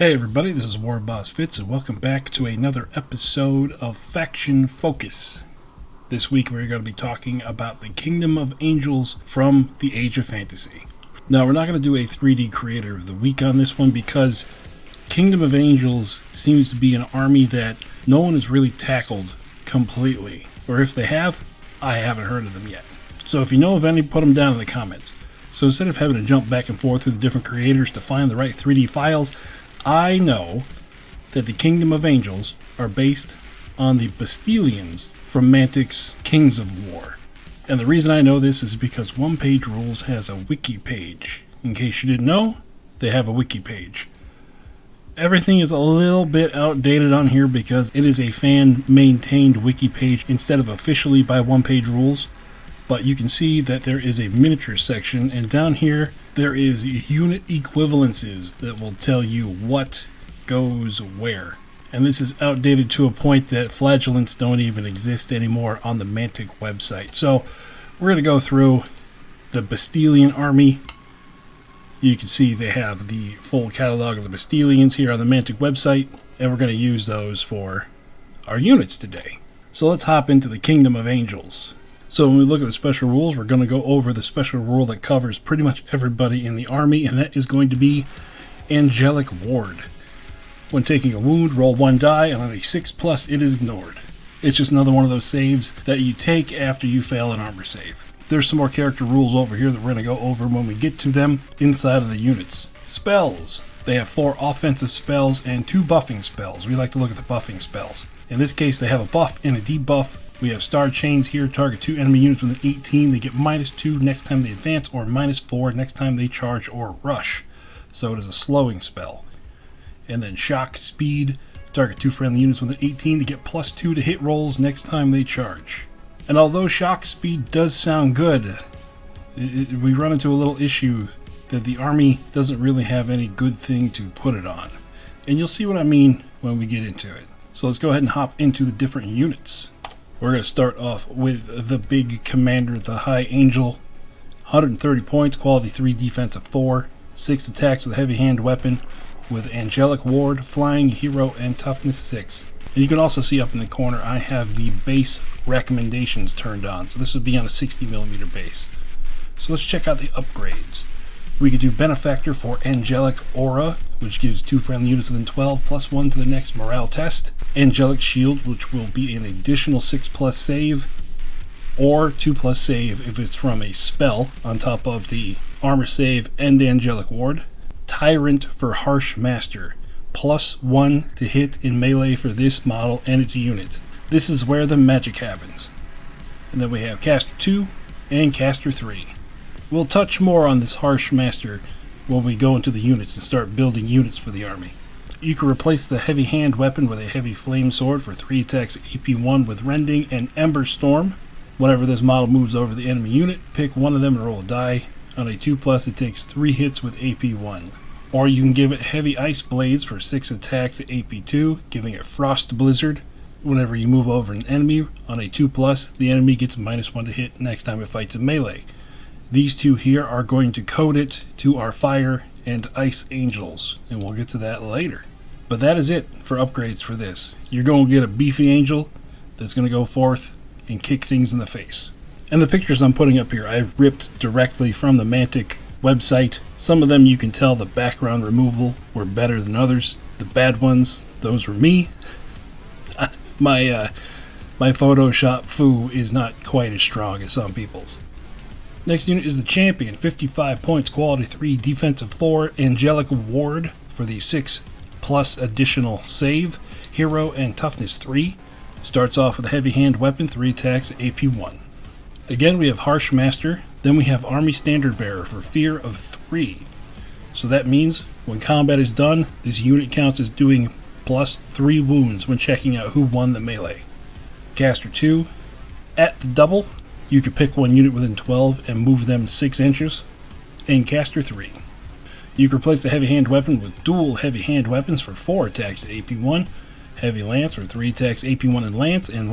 Hey everybody, this is warbossfitz and welcome back to another episode of Faction Focus. This week we're going to be talking about the Kingdom of Angels from the Age of Fantasy. Now we're not going to do a 3D Creator of the Week on this one because Kingdom of Angels seems to be an army that no one has really tackled completely. Or if they have, I haven't heard of them yet. So if you know of any, put them down in the comments. So instead of having to jump back and forth through the different creators to find the right 3D files, I know that the Kingdom of Angels are based on the Bastelians from Mantic's Kings of War. And the reason I know this is because One Page Rules has a wiki page. In case you didn't know, they have a wiki page. Everything is a little bit outdated on here because it is a fan-maintained wiki page instead of officially by One Page Rules. But you can see that there is a miniature section, and down here there is unit equivalences that will tell you what goes where. And this is outdated to a point that flagellants don't even exist anymore on the Mantic website. So we're going to go through the Bastelian army. You can see they have the full catalog of the Bastelians here on the Mantic website, and we're going to use those for our units today. So let's hop into the Kingdom of Angels. So when we look at the special rules, we're going to go over the special rule that covers pretty much everybody in the army, and that is going to be Angelic Ward. When taking a wound, roll 1 die, and on a 6+, it is ignored. It's just another one of those saves that you take after you fail an armor save. There's some more character rules over here that we're going to go over when we get to them inside of the units. Spells. They have 4 offensive spells and 2 buffing spells. We like to look at the buffing spells. In this case, they have a buff and a debuff. We have star chains here, target 2 enemy units within 18. They get -2 next time they advance, or -4 next time they charge or rush. So it is a slowing spell. And then shock speed, target 2 friendly units within 18. They get +2 to hit rolls next time they charge. And although shock speed does sound good, we run into a little issue that the army doesn't really have any good thing to put it on. And you'll see what I mean when we get into it. So let's go ahead and hop into the different units. We're going to start off with the big commander, the High Angel. 130 points, quality 3, defensive 4, 6 attacks with a heavy hand weapon, with Angelic Ward, flying, hero, and toughness 6. And you can also see up in the corner I have the base recommendations turned on. So this would be on a 60mm base. So let's check out the upgrades. We could do Benefactor for Angelic Aura, which gives 2 friendly units within 12, +1 to the next morale test. Angelic Shield, which will be an additional 6+ save, or 2+ save if it's from a spell on top of the armor save and Angelic Ward. Tyrant for Harsh Master, +1 to hit in melee for this model and its unit. This is where the magic happens. And then we have Caster 2 and Caster 3. We'll touch more on this Harsh Master when we go into the units and start building units for the army. You can replace the heavy hand weapon with a heavy flame sword for 3 attacks AP1 with Rending and Ember Storm. Whenever this model moves over the enemy unit, pick one of them and roll a die. On a 2+, it takes 3 hits with AP1. Or you can give it heavy ice blades for 6 attacks at AP2, giving it Frost Blizzard. Whenever you move over an enemy on a 2+, the enemy gets -1 to hit next time it fights in melee. These two here are going to code it to our fire and ice angels, and we'll get to that later. But that is it for upgrades for this. You're going to get a beefy angel that's going to go forth and kick things in the face. And the pictures I'm putting up here, I ripped directly from the Mantic website. Some of them you can tell the background removal were better than others. The bad ones, those were me. My Photoshop foo is not quite as strong as some people's. Next unit is the Champion, 55 points, quality 3, defensive 4, Angelic Ward for the 6+ additional save, hero, and toughness 3. Starts off with a heavy hand weapon, 3 attacks, AP1. Again, we have Harsh Master, then we have Army Standard Bearer for fear of 3. So that means when combat is done, this unit counts as doing +3 wounds when checking out who won the melee. Caster 2, at the double, you can pick one unit within 12 and move them 6 inches. And Caster 3. You can replace the heavy hand weapon with dual heavy hand weapons for 4 attacks at AP1. Heavy Lance for 3 attacks AP1 and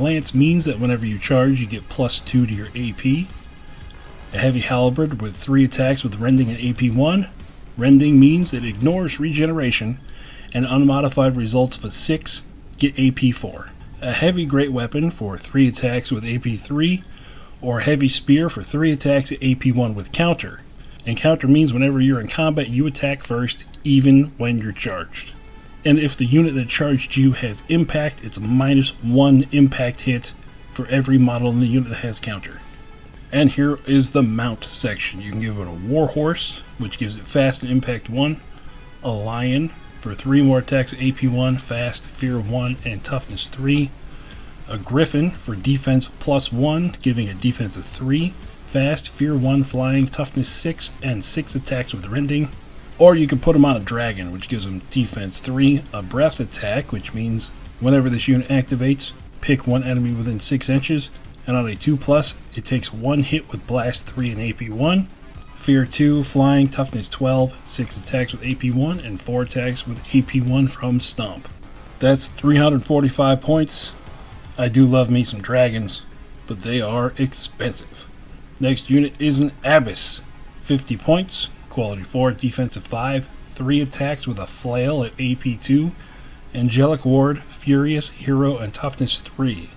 Lance means that whenever you charge you get +2 to your AP. A Heavy Halberd with 3 attacks with Rending and AP1. Rending means it ignores regeneration and unmodified results of a 6 get AP 4. A heavy great weapon for 3 attacks with AP 3, or heavy spear for 3 attacks at AP 1 with counter. And counter means whenever you're in combat, you attack first, even when you're charged. And if the unit that charged you has impact, it's a -1 impact hit for every model in the unit that has counter. And here is the mount section. You can give it a warhorse, which gives it fast and impact 1, a lion for 3 more attacks at AP 1, fast, fear 1, and toughness 3, a griffin for defense +1, giving it defense of 3, fast, fear 1, flying, toughness 6, and 6 attacks with rending. Or you can put them on a dragon, which gives them defense 3, a breath attack, which means whenever this unit activates, pick one enemy within 6 inches, and on a 2+, it takes 1 hit with blast 3 and AP 1, fear 2, flying, toughness 12, 6 attacks with AP 1, and 4 attacks with AP 1 from stomp. That's 345 points. I do love me some dragons, but they are expensive. Next unit is an Abyss. 50 points, quality 4, defensive 5, 3 attacks with a flail at AP 2, angelic ward, furious, hero, and toughness 3.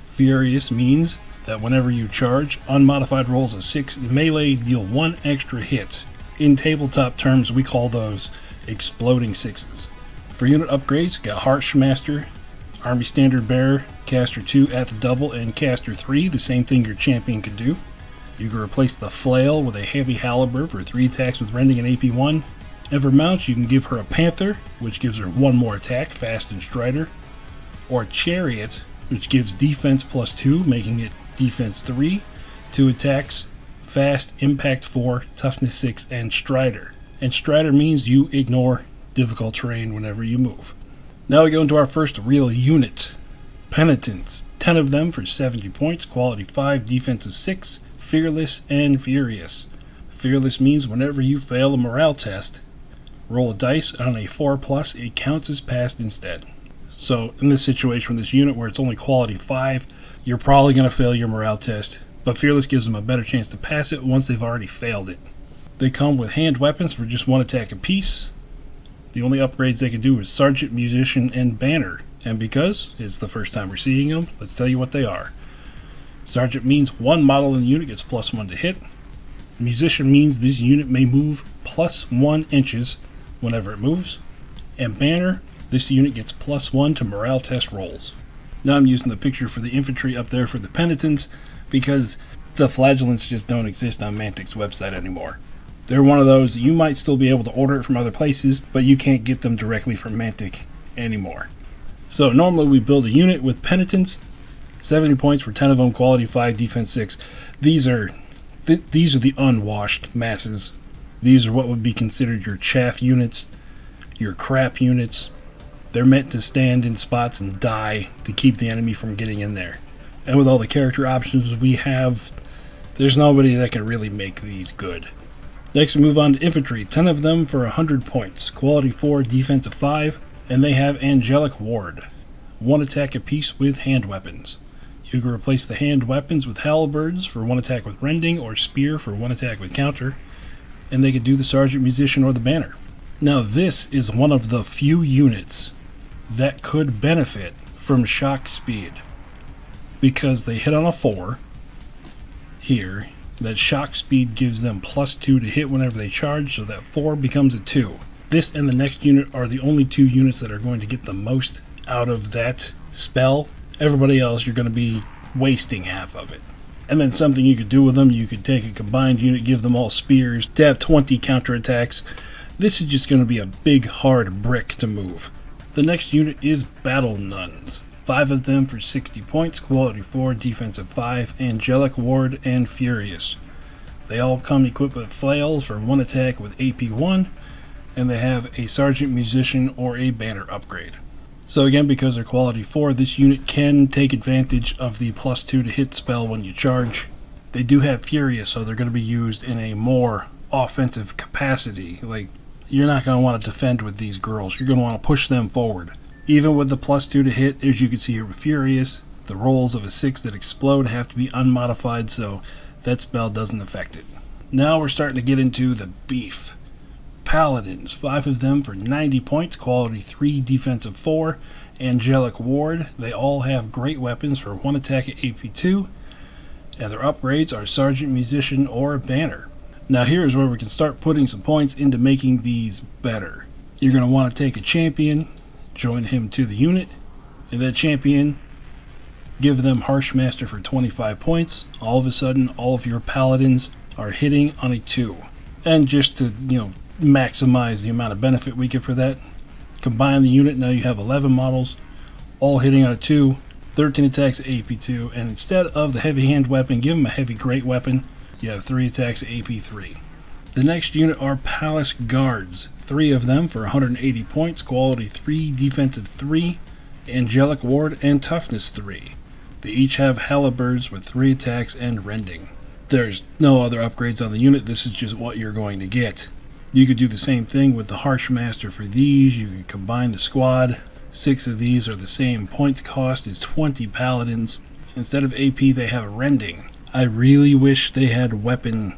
Furious means that whenever you charge, unmodified rolls of 6 melee deal 1 extra hit. In tabletop terms, we call those exploding 6s. For unit upgrades, got Harshmaster, Army Standard Bearer, Caster 2 at the double, and Caster 3, the same thing your champion could do. You can replace the flail with a heavy halberd for 3 attacks with rending and AP 1. And for mounts, you can give her a panther, which gives her 1 more attack, fast and strider, or chariot, which gives defense +2, making it defense 3, 2 attacks, fast, impact 4, toughness 6, and strider. And strider means you ignore difficult terrain whenever you move. Now we go into our first real unit. Penitents, 10 of them for 70 points, quality 5, defensive 6, fearless, and furious. Fearless means whenever you fail a morale test, roll a dice, and on a 4+, it counts as passed instead. So in this situation with this unit where it's only quality 5, you're probably going to fail your morale test, but fearless gives them a better chance to pass it once they've already failed it. They come with hand weapons for just 1 attack apiece. The only upgrades they can do is Sergeant, Musician, and Banner. And because it's the first time we're seeing them, let's tell you what they are. Sergeant means 1 model in the unit gets +1 to hit. Musician means this unit may move +1 inches whenever it moves. And Banner, this unit gets +1 to morale test rolls. Now I'm using the picture for the infantry up there for the penitents because the flagellants just don't exist on Mantic's website anymore. They're one of those, you might still be able to order it from other places, but you can't get them directly from Mantic anymore. So normally we build a unit with penitents, 70 points for 10 of them, quality 5, defense 6. These are the unwashed masses. These are what would be considered your chaff units, your crap units. They're meant to stand in spots and die to keep the enemy from getting in there. And with all the character options we have, there's nobody that can really make these good. Next we move on to infantry, 10 of them for 100 points, quality 4, defensive 5, and they have angelic ward, 1 attack apiece with hand weapons. You can replace the hand weapons with halberds for 1 attack with rending, or spear for 1 attack with counter, and they could do the Sergeant, Musician, or the Banner. Now this is one of the few units that could benefit from shock speed, because they hit on a 4 here. That shock speed gives them +2 to hit whenever they charge, so that 4 becomes a 2. This and the next unit are the only 2 units that are going to get the most out of that spell. Everybody else, you're going to be wasting half of it. And then something you could do with them, you could take a combined unit, give them all spears, to have 20 counterattacks. This is just going to be a big hard brick to move. The next unit is Battle Nuns. 5 of them for 60 points, quality 4, defensive 5, angelic ward, and furious. They all come equipped with flails for 1 attack with AP 1, and they have a Sergeant, Musician, or a Banner upgrade. So again, because they're quality 4, this unit can take advantage of the +2 to hit spell when you charge. They do have furious, so they're going to be used in a more offensive capacity. Like, you're not going to want to defend with these girls. You're going to want to push them forward. Even with the +2 to hit, as you can see here with furious, the rolls of a 6 that explode have to be unmodified, so that spell doesn't affect it. Now we're starting to get into the beef. Paladins, 5 of them for 90 points, quality 3, defensive 4. Angelic Ward, they all have great weapons for 1 attack at AP2, and their upgrades are Sergeant, Musician, or Banner. Now here's where we can start putting some points into making these better. You're going to want to take a champion, join him to the unit, and that champion, give them Harsh Master for 25 points. All of a sudden, all of your paladins are hitting on a 2. And just to, maximize the amount of benefit we get for that, combine the unit. Now you have 11 models, all hitting on a 2, 13 attacks at AP2, and instead of the heavy hand weapon, give them a heavy great weapon. You have 3 attacks at AP3. The next unit are Palace Guards, 3 of them for 180 points, quality 3, defensive 3, Angelic Ward, and toughness 3. They each have halberds with 3 attacks and rending. There's no other upgrades on the unit, this is just what you're going to get. You could do the same thing with the Harsh Master for these. You could combine the squad. 6 of these are the same points cost as 20 paladins. Instead of AP, they have rending. I really wish they had weapon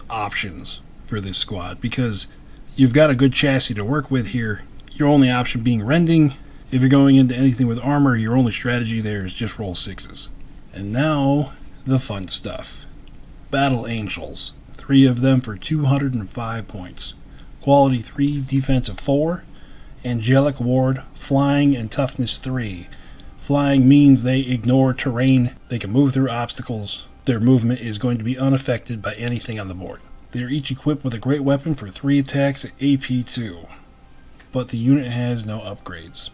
options for this squad, because you've got a good chassis to work with here. Your only option being rending. If you're going into anything with armor, your only strategy there is just roll 6s. And now, the fun stuff. Battle Angels, 3 of them for 205 points. Quality 3, defensive 4. Angelic Ward, flying and toughness 3. Flying means they ignore terrain. They can move through obstacles. Their movement is going to be unaffected by anything on the board. They are each equipped with a great weapon for 3 attacks at AP2. But the unit has no upgrades.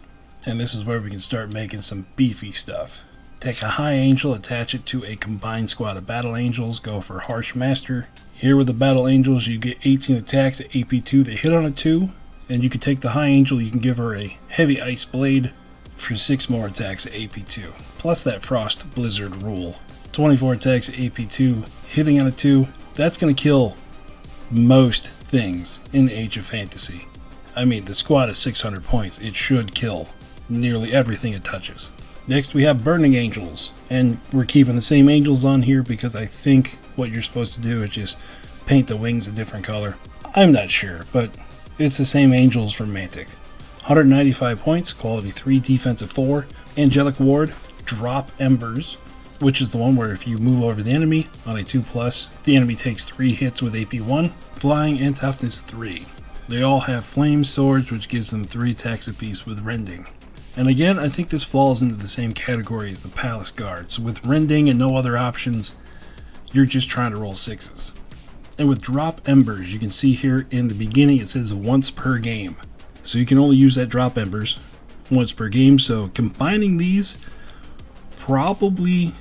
And this is where we can start making some beefy stuff. Take a High Angel, attach it to a combined squad of Battle Angels, go for Harsh Master. Here with the Battle Angels, you get 18 attacks at AP2. They hit on a 2, and you can take the High Angel, you can give her a Heavy Ice Blade for 6 more attacks at AP2. Plus that Frost Blizzard rule. 24 attacks at AP2, hitting on a 2. That's going to kill most things in Age of Fantasy. I mean, the squad is 600 points. It should kill nearly everything it touches. Next we have Burning Angels, and we're keeping the same angels on here because I think what you're supposed to do is just paint the wings a different color. I'm not sure, but it's the same angels from Mantic. 195 points, quality 3, defensive 4. Angelic Ward, Drop Embers, which is the one where if you move over the enemy on a 2+, the enemy takes 3 hits with AP1. Flying and toughness 3. They all have flame swords, which gives them 3 attacks apiece with rending. And again, I think this falls into the same category as the Palace Guards. With rending and no other options, you're just trying to roll 6s. And with Drop Embers, you can see here in the beginning it says once per game. So you can only use that Drop Embers once per game. So combining these probably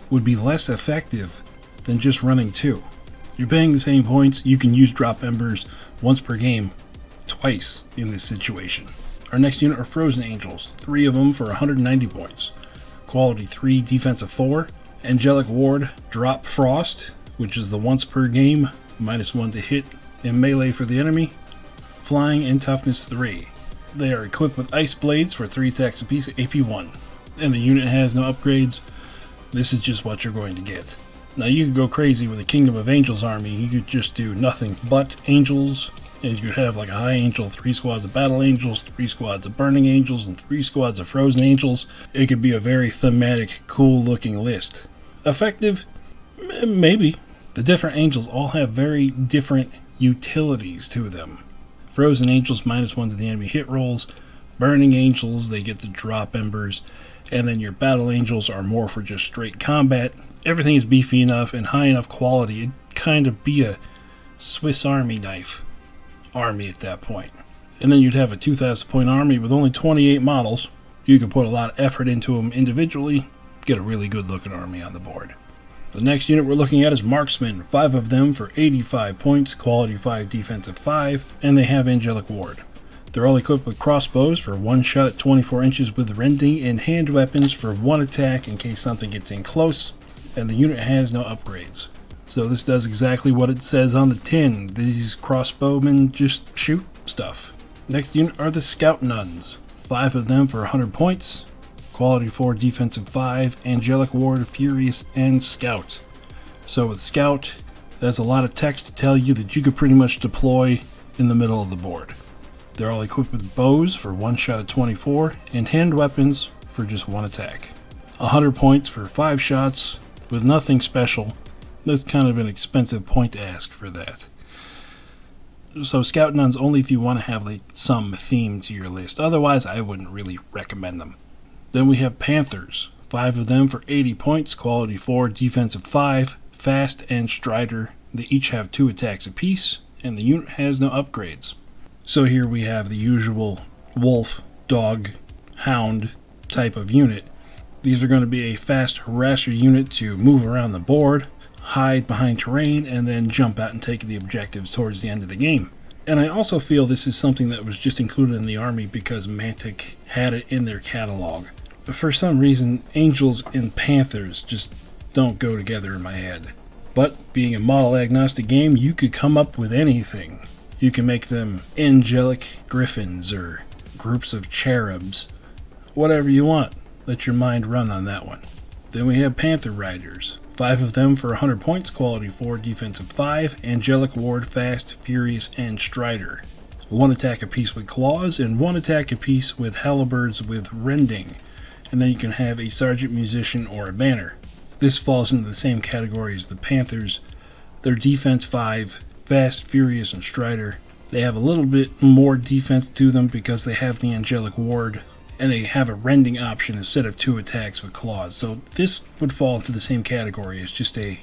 would be less effective than just running 2. You're paying the same points, you can use Drop Embers once per game, twice in this situation. Our next unit are Frozen Angels, 3 of them for 190 points. Quality 3, defensive 4. Angelic Ward, Drop Frost, which is the once per game, -1 to hit in melee for the enemy. Flying and toughness 3. They are equipped with Ice Blades for 3 attacks apiece at AP1. And the unit has no upgrades. This is just what you're going to get. Now you could go crazy with a Kingdom of Angels army. You could just do nothing but angels. And you could have like a High Angel, 3 squads of Battle Angels, 3 squads of Burning Angels, and 3 squads of Frozen Angels. It could be a very thematic, cool looking list. Effective? Maybe. The different angels all have very different utilities to them. Frozen Angels, -1 to the enemy hit rolls. Burning Angels, they get the Drop Embers. And then your Battle Angels are more for just straight combat. Everything is beefy enough and high enough quality. It'd kind of be a Swiss Army knife army at that point. And then you'd have a 2,000 point army with only 28 models. You could put a lot of effort into them individually, get a really good looking army on the board. The next unit we're looking at is Marksmen, 5 of them for 85 points, quality 5, defensive 5, and they have Angelic Ward. They're all equipped with crossbows for 1 shot at 24 inches with rending, and hand weapons for 1 attack in case something gets in close, and the unit has no upgrades. So this does exactly what it says on the tin. These crossbowmen just shoot stuff. Next unit are the Scout Nuns. 5 of them for 100 points. Quality 4, defensive 5, Angelic Ward, Furious, and Scout. So with Scout, there's a lot of text to tell you that you could pretty much deploy in the middle of the board. They're all equipped with bows for 1 shot at 24 and hand weapons for just 1 attack. 100 points for 5 shots with nothing special. That's kind of an expensive point to ask for that. So Scout Nuns only if you want to have like some theme to your list. Otherwise, I wouldn't really recommend them. Then we have Panthers. 5 of them for 80 points, quality 4, defensive 5, fast, and strider. They each have 2 attacks apiece, and the unit has no upgrades. So here we have the usual wolf, dog, hound type of unit. These are going to be a fast harasser unit to move around the board, hide behind terrain, and then jump out and take the objectives towards the end of the game. And I also feel this is something that was just included in the army because Mantic had it in their catalog. But for some reason, Angels and Panthers just don't go together in my head. But being a model agnostic game, you could come up with anything. You can make them angelic griffins or groups of cherubs. Whatever you want. Let your mind run on that one. Then we have Panther Riders. 5 of them for 100 points, quality 4, defensive 5, angelic ward, fast, furious, and strider. 1 attack apiece with claws and 1 attack apiece with halberds with rending. And then you can have a sergeant musician or a banner. This falls into the same category as the Panthers. They're defense 5, fast, furious, and strider. They have a little bit more defense to them because they have the angelic ward, and they have a rending option instead of 2 attacks with claws. So this would fall into the same category as just a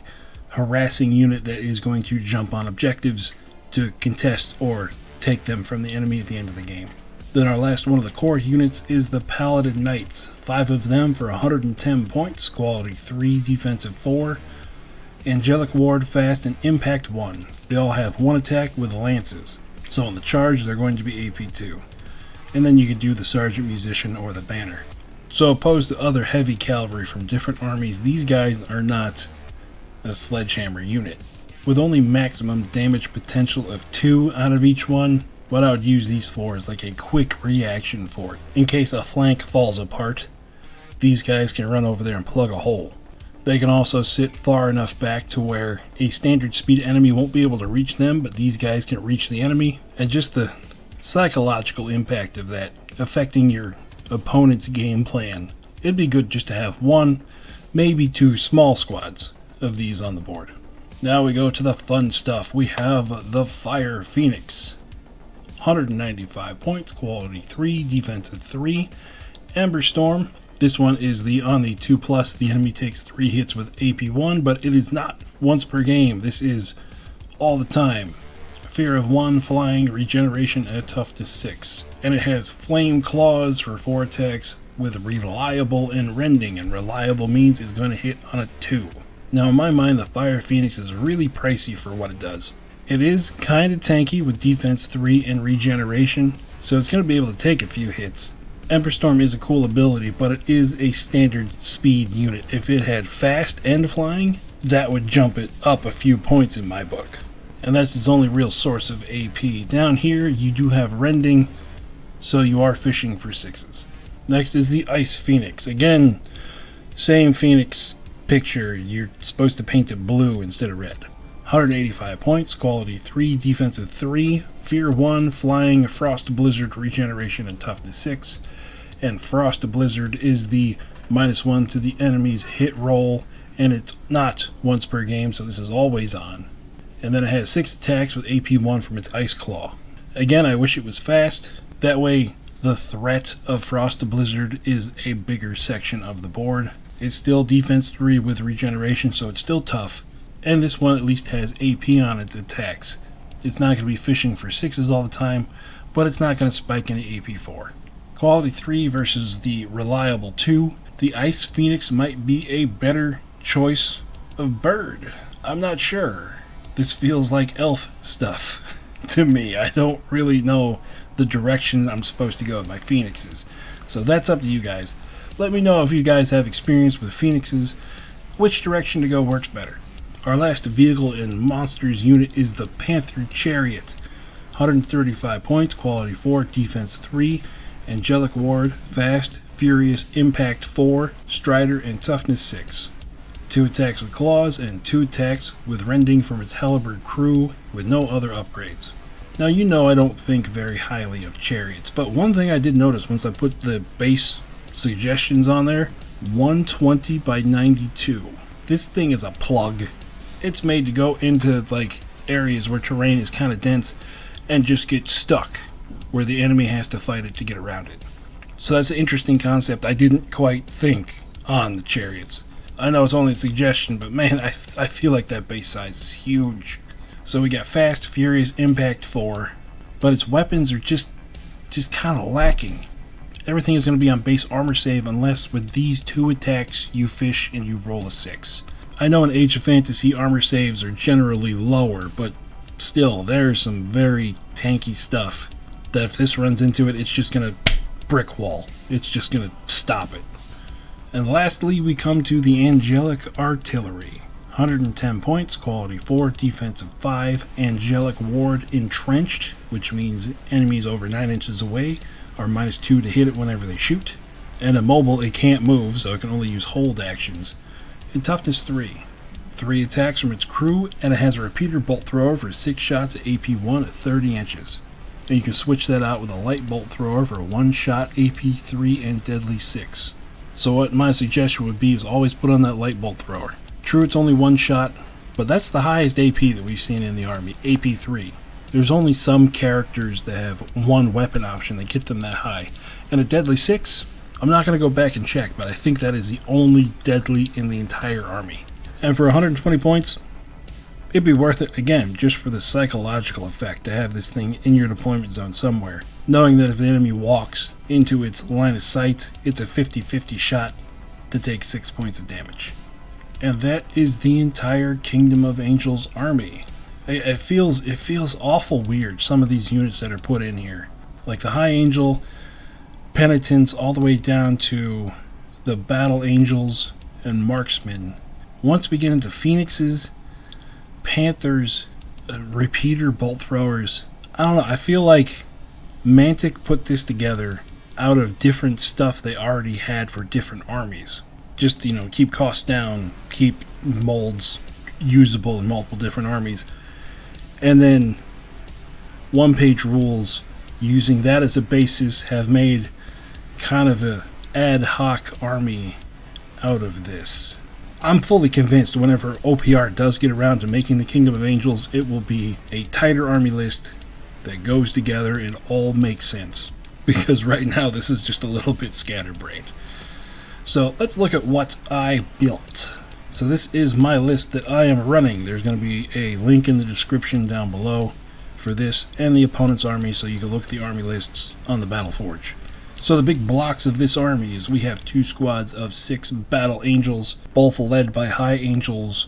harassing unit that is going to jump on objectives to contest or take them from the enemy at the end of the game. Then our last one of the core units is the Paladin Knights. 5 of them for 110 points, quality 3, defensive 4, angelic ward, fast, and impact 1. They all have 1 attack with lances. So on the charge, they're going to be AP 2. And then you could do the sergeant musician or the banner. So opposed to other heavy cavalry from different armies, these guys are not a sledgehammer unit. With only maximum damage potential of 2 out of each one, what I would use these for is like a quick reaction fort. In case a flank falls apart, these guys can run over there and plug a hole. They can also sit far enough back to where a standard speed enemy won't be able to reach them, but these guys can reach the enemy. And just the psychological impact of that affecting your opponent's game plan. It'd be good just to have 1, maybe 2 small squads of these on the board. Now we go to the fun stuff. We have the Fire Phoenix. 195 points, quality 3, defensive 3. Ember Storm. This one is on the 2+. The enemy takes 3 hits with AP 1, but it is not once per game. This is all the time. Fear of 1, flying, regeneration, and a toughness 6. And it has flame claws for 4 attacks with reliable and rending, and reliable means it's going to hit on a 2. Now in my mind, the Fire Phoenix is really pricey for what it does. It is kind of tanky with defense 3 and regeneration, so it's going to be able to take a few hits. Ember Storm is a cool ability, but it is a standard speed unit. If it had fast and flying, that would jump it up a few points in my book. And that's its only real source of AP. Down here, you do have rending, so you are fishing for 6s. Next is the Ice Phoenix. Again, same Phoenix picture. You're supposed to paint it blue instead of red. 185 points, quality 3, defensive 3, fear 1, flying, frost blizzard, regeneration, and toughness 6. And frost blizzard is the -1 to the enemy's hit roll, and it's not once per game, so this is always on. And then it has 6 attacks with AP 1 from its Ice Claw. Again, I wish it was fast. That way, the threat of frost blizzard is a bigger section of the board. It's still defense 3 with regeneration, so it's still tough. And this one at least has AP on its attacks. It's not going to be fishing for 6s all the time, but it's not going to spike into AP 4. Quality 3 versus the reliable 2. The Ice Phoenix might be a better choice of bird. I'm not sure. This feels like elf stuff to me. I don't really know the direction I'm supposed to go with my phoenixes. So that's up to you guys. Let me know if you guys have experience with phoenixes, which direction to go works better. Our last vehicle in Monsters unit is the Panther Chariot. 135 points, quality 4, defense 3, angelic ward, fast, furious, impact 4, strider, and toughness 6. 2 attacks with claws and 2 attacks with rending from its halberd crew with no other upgrades. Now, you know I don't think very highly of chariots, but one thing I did notice once I put the base suggestions on there, 120 by 92. This thing is a plug. It's made to go into like areas where terrain is kind of dense and just get stuck where the enemy has to fight it to get around it. So that's an interesting concept I didn't quite think on the chariots. I know it's only a suggestion, but man, I feel like that base size is huge. So we got Fast, Furious, Impact 4, but its weapons are just kind of lacking. Everything is going to be on base armor save unless with these 2 attacks you fish and you roll a 6. I know in Age of Fantasy armor saves are generally lower, but still, there's some very tanky stuff that if this runs into it, it's just going to brick wall. It's just going to stop it. And lastly, we come to the Angelic Artillery. 110 points, quality 4, defensive 5, Angelic Ward Entrenched, which means enemies over 9 inches away are -2 to hit it whenever they shoot. And immobile, it can't move, so it can only use hold actions. And toughness 3. 3 attacks from its crew, and it has a repeater bolt thrower for 6 shots at AP 1 at 30 inches. And you can switch that out with a light bolt thrower for 1 shot AP 3 and deadly 6. So what my suggestion would be is always put on that light bolt thrower. True, it's only 1 shot, but that's the highest AP that we've seen in the army, AP 3. There's only some characters that have 1 weapon option that get them that high. And a deadly 6, I'm not going to go back and check, but I think that is the only deadly in the entire army. And for 120 points, it'd be worth it, again, just for the psychological effect to have this thing in your deployment zone somewhere, knowing that if the enemy walks into its line of sight, it's a 50-50 shot to take 6 points of damage. And that is the entire Kingdom of Angels army. It feels awful weird, some of these units that are put in here. Like the High Angel, Penitents, all the way down to the Battle Angels and Marksmen. Once we get into Phoenixes, Panthers, repeater bolt throwers, I don't know, I feel like Mantic put this together out of different stuff they already had for different armies. Just, keep costs down, keep molds usable in multiple different armies. And then one-page rules, using that as a basis, have made kind of a ad hoc army out of this. I'm fully convinced whenever OPR does get around to making the Kingdom of Angels, it will be a tighter army list that goes together and all makes sense. Because right now this is just a little bit scatterbrained. So let's look at what I built. So this is my list that I am running. There's going to be a link in the description down below for this and the opponent's army, so you can look at the army lists on the Battleforge. So the big blocks of this army is we have 2 squads of 6 Battle Angels, both led by High Angels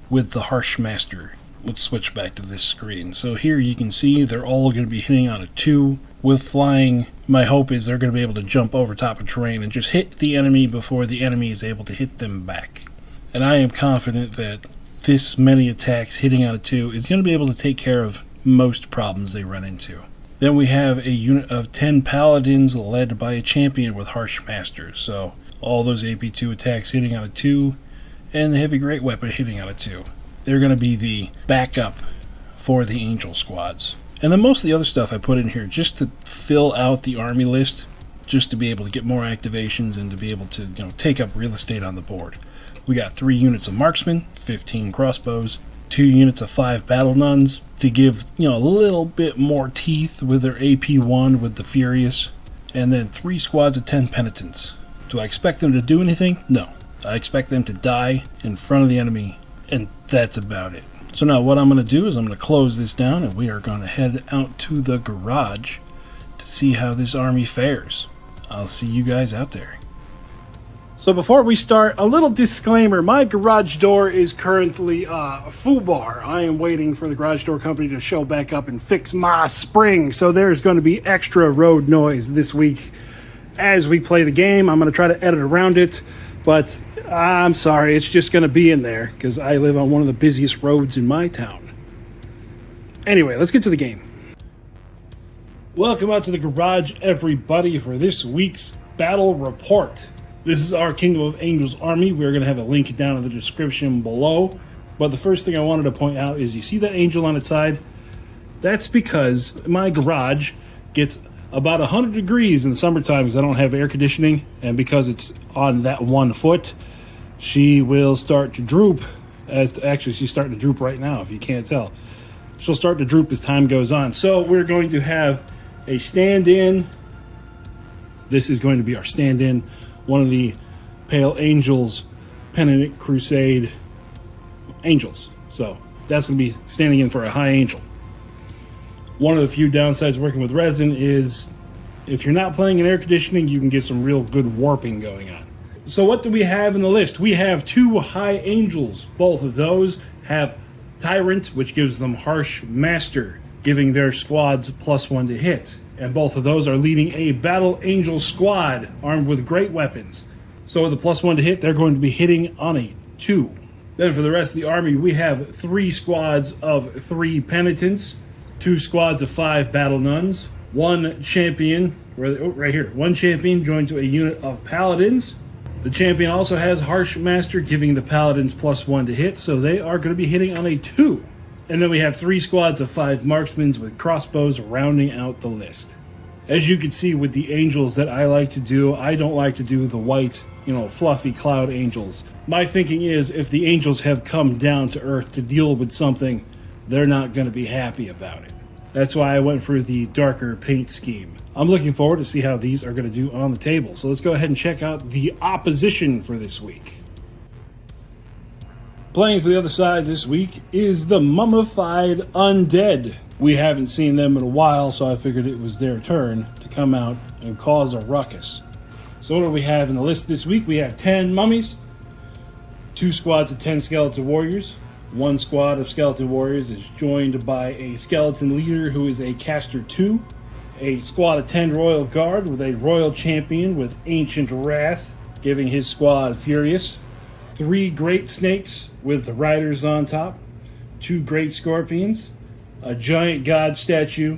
with the Harsh Master. Let's switch back to this screen. So here you can see they're all going to be hitting on a 2 with flying. My hope is they're going to be able to jump over top of terrain and just hit the enemy before the enemy is able to hit them back. And I am confident that this many attacks hitting on a 2 is going to be able to take care of most problems they run into. Then we have a unit of 10 Paladins led by a champion with Harsh Master. So all those AP2 attacks hitting on a 2 and the Heavy Great Weapon hitting on a 2. They're going to be the backup for the Angel squads. And then most of the other stuff I put in here just to fill out the army list, just to be able to get more activations and to be able to take up real estate on the board. We got 3 units of Marksmen, 15 crossbows, 2 units of 5 Battle Nuns to give a little bit more teeth with their AP1 with the Furious, and then 3 squads of 10 Penitents. Do I expect them to do anything? No. I expect them to die in front of the enemy, and that's about it. So now what I'm going to do is I'm going to close this down, and we are going to head out to the garage to see how this army fares. I'll see you guys out there. So before we start, a little disclaimer. My garage door is currently foobar. I am waiting for the garage door company to show back up and fix my spring. So there's going to be extra road noise this week as we play the game. I'm going to try to edit around it, but I'm sorry. It's just going to be in there because I live on one of the busiest roads in my town. Anyway, let's get to the game. Welcome out to the garage, everybody, for this week's battle report. This is our Kingdom of Angels army. We're going to have a link down in the description below. But the first thing I wanted to point out is you see that angel on its side? That's because my garage gets about 100 degrees in the summertime because I don't have air conditioning, and because it's on that 1 foot, she will start to droop. Actually, she's starting to droop right now, if you can't tell. She'll start to droop as time goes on. So we're going to have a stand-in. This is going to be our stand-in. One of the Pale Angels Penitent Crusade Angels. So that's going to be standing in for a high angel. One of the few downsides working with resin is if you're not playing in air conditioning, you can get some real good warping going on. So what do we have in the list? We have 2 high angels. Both of those have Tyrant, which gives them Harsh Master, giving their squads +1 to hit. And both of those are leading a Battle Angel squad armed with great weapons. So with a +1 to hit, they're going to be hitting on a 2. Then for the rest of the army, we have 3 squads of 3 penitents, 2 squads of 5 battle nuns, 1 champion, right here, 1 champion joined to a unit of paladins. The champion also has Harsh Master, giving the paladins +1 to hit, so they are going to be hitting on a 2. And then we have 3 squads of 5 marksmen with crossbows rounding out the list. As you can see with the angels that I like to do, I don't like to do the white, fluffy cloud angels. My thinking is if the angels have come down to earth to deal with something, they're not going to be happy about it. That's why I went for the darker paint scheme. I'm looking forward to see how these are going to do on the table. So let's go ahead and check out the opposition for this week. Playing for the other side this week is the Mummified Undead. We haven't seen them in a while, so I figured it was their turn to come out and cause a ruckus. So what do we have in the list this week? We have 10 mummies, 2 squads of 10 skeleton warriors. 1 squad of skeleton warriors is joined by a skeleton leader who is a caster 2. A squad of 10 royal guard with a royal champion with ancient wrath, giving his squad furious. 3 great snakes with riders on top. 2 great scorpions. A giant god statue.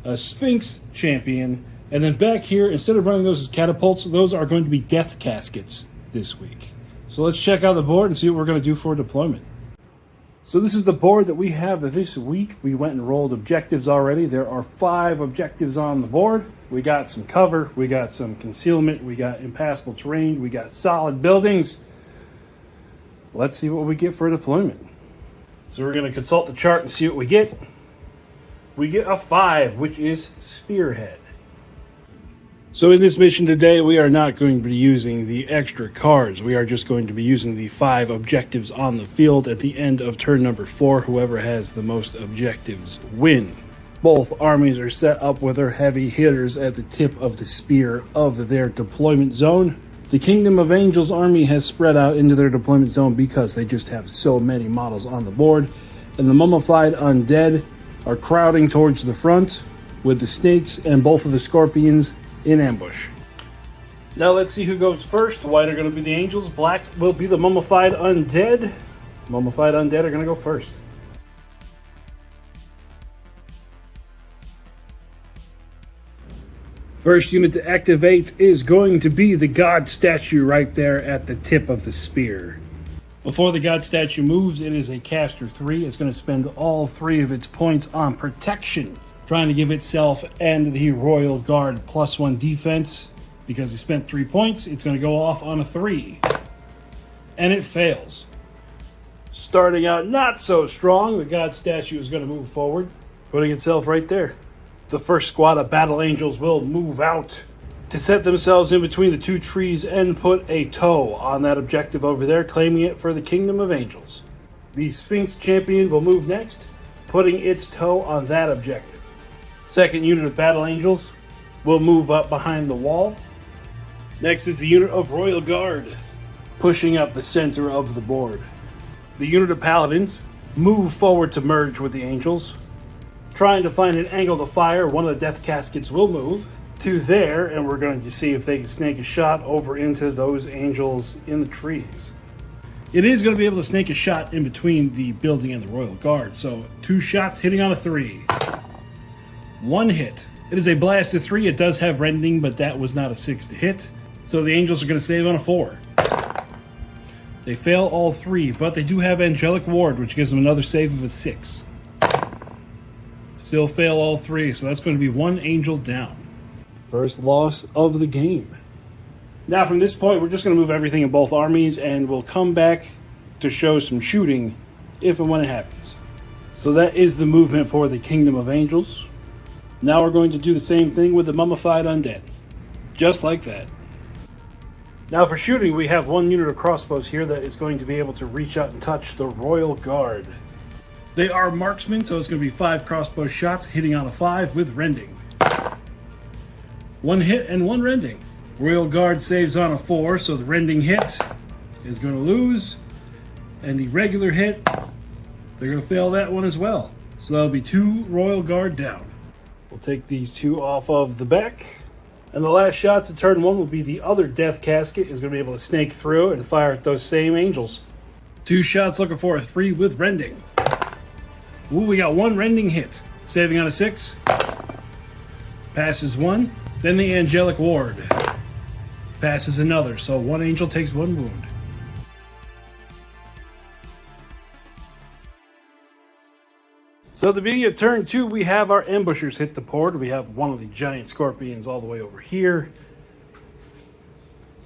A sphinx champion. And then back here, instead of running those as catapults, those are going to be death caskets this week. So let's check out the board and see what we're going to do for deployment. So this is the board that we have this week. We went and rolled objectives already. There are 5 objectives on the board. We got some cover, we got some concealment, we got impassable terrain, we got solid buildings. Let's see what we get for deployment. So we're going to consult the chart and see what we get. We get a 5, which is Spearhead. So in this mission today, we are not going to be using the extra cards. We are just going to be using the 5 objectives on the field. At the end of turn number 4, whoever has the most objectives win. Both armies are set up with their heavy hitters at the tip of the spear of their deployment zone. The Kingdom of Angels army has spread out into their deployment zone because they just have so many models on the board. And the Mummified Undead are crowding towards the front with the snakes and both of the scorpions in ambush. Now let's see who goes first. White are going to be the Angels. Black will be the Mummified Undead. Mummified Undead are going to go first. First unit to activate is going to be the God Statue right there at the tip of the spear. Before the God Statue moves, it is a caster 3. It's going to spend all 3 of its points on protection, trying to give itself and the Royal Guard +1 defense. Because it spent 3 points, it's going to go off on a 3. And it fails. Starting out not so strong, the God Statue is going to move forward, putting itself right there. The first squad of Battle Angels will move out to set themselves in between the 2 trees and put a toe on that objective over there, claiming it for the Kingdom of Angels. The Sphinx Champion will move next, putting its toe on that objective. Second unit of Battle Angels will move up behind the wall. Next is the unit of Royal Guard, pushing up the center of the board. The unit of Paladins move forward to merge with the Angels. Trying to find an angle to fire, one of the death caskets will move to there, and we're going to see if they can snake a shot over into those Angels in the trees. It is going to be able to snake a shot in between the building and the Royal Guard, so 2 shots hitting on a 3. 1 hit. It is a blast of 3. It does have rending, but that was not a 6 to hit. So the Angels are going to save on a 4. They fail all 3, but they do have Angelic Ward, which gives them another save of a 6. Still fail all three, so that's going to be one angel down. First loss of the game. Now from this point, we're just going to move everything in both armies, and we'll come back to show some shooting if and when it happens. So that is the movement for the Kingdom of Angels. Now we're going to do the same thing with the mummified undead. Just like that. Now for shooting, we have one unit of crossbows here that is going to be able to reach out and touch the Royal Guard. They are marksmen, so it's going to be 5 crossbow shots hitting on a 5 with rending. 1 hit and 1 rending. Royal Guard saves on a 4, so the rending hit is going to lose. And the regular hit, they're going to fail that one as well. So that'll be 2 Royal Guard down. We'll take these 2 off of the back. And the last shot to turn 1 will be the other death casket is going to be able to snake through and fire at those same angels. 2 shots looking for a 3 with rending. Ooh, we got 1 rending hit. Saving on a 6. Passes 1. Then the angelic ward. Passes another, so 1 angel takes 1 wound. So at the beginning of turn 2, we have our ambushers hit the board. We have one of the giant scorpions all the way over here.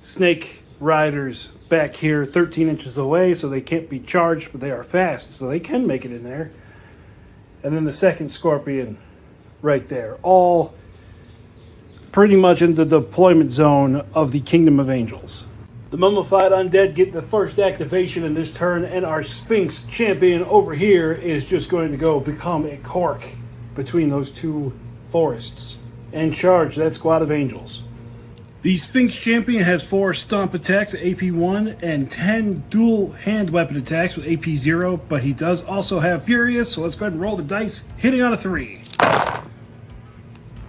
Snake riders back here 13 inches away, so they can't be charged, but they are fast, so they can make it in there. And then the second scorpion right there. All pretty much in the deployment zone of the Kingdom of Angels. The mummified undead get the first activation in this turn, and our Sphinx champion over here is just going to go become a cork between those 2 forests and charge that squad of angels. The Sphinx champion has 4 stomp attacks at AP 1 and 10 dual hand weapon attacks with AP 0, but he does also have Furious, so let's go ahead and roll the dice, hitting on a 3.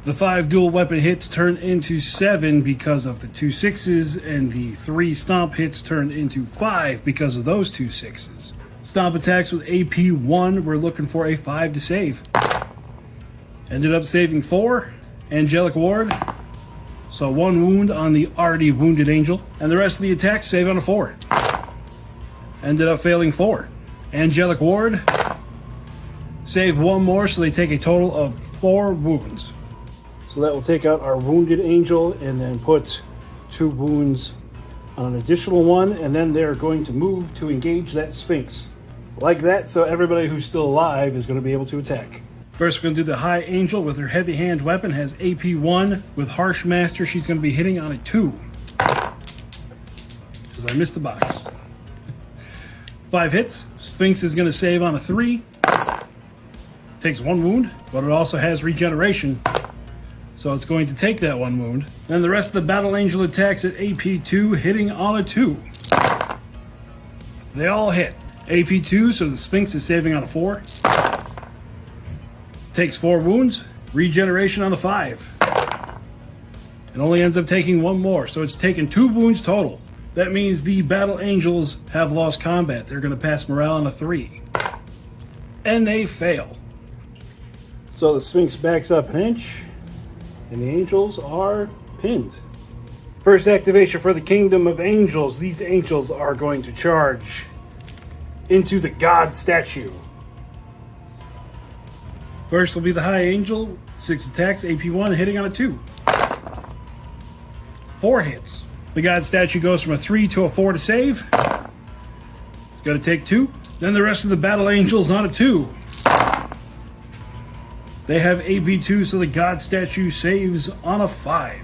The 5 dual weapon hits turn into 7 because of the 2 6s, and the 3 stomp hits turned into 5 because of those 2 6s. Stomp attacks with AP 1, we're looking for a 5 to save. Ended up saving 4. Angelic ward. So 1 wound on the already wounded angel, and the rest of the attacks save on a 4. Ended up failing 4. Angelic ward. Save 1 more, so they take a total of 4 wounds. So that will take out our wounded angel and then put 2 wounds on an additional one, and then they're going to move to engage that Sphinx. Like that, so everybody who's still alive is going to be able to attack. First, we're going to do the High Angel with her heavy hand weapon. Has AP 1. With Harsh Master, she's going to be hitting on a 2. Because I missed the box. 5 hits. Sphinx is going to save on a 3. Takes 1 wound, but it also has regeneration. So it's going to take that 1 wound. And the rest of the Battle Angel attacks at AP 2, hitting on a 2. They all hit. AP 2, so the Sphinx is saving on a 4. Takes 4 wounds. Regeneration on the 5. It only ends up taking 1 more, so it's taken 2 wounds total. That means the Battle Angels have lost combat. They're going to pass morale on a 3. And they fail. So the Sphinx backs up an inch. And the angels are pinned. First activation for the Kingdom of Angels. These angels are going to charge into the God statue. First will be the High Angel. 6 attacks, AP 1, hitting on a 2. 4 hits. The God statue goes from a 3 to a 4 to save. It's going to take 2. Then the rest of the Battle Angels on a 2. They have AP 2, so the God statue saves on a 5.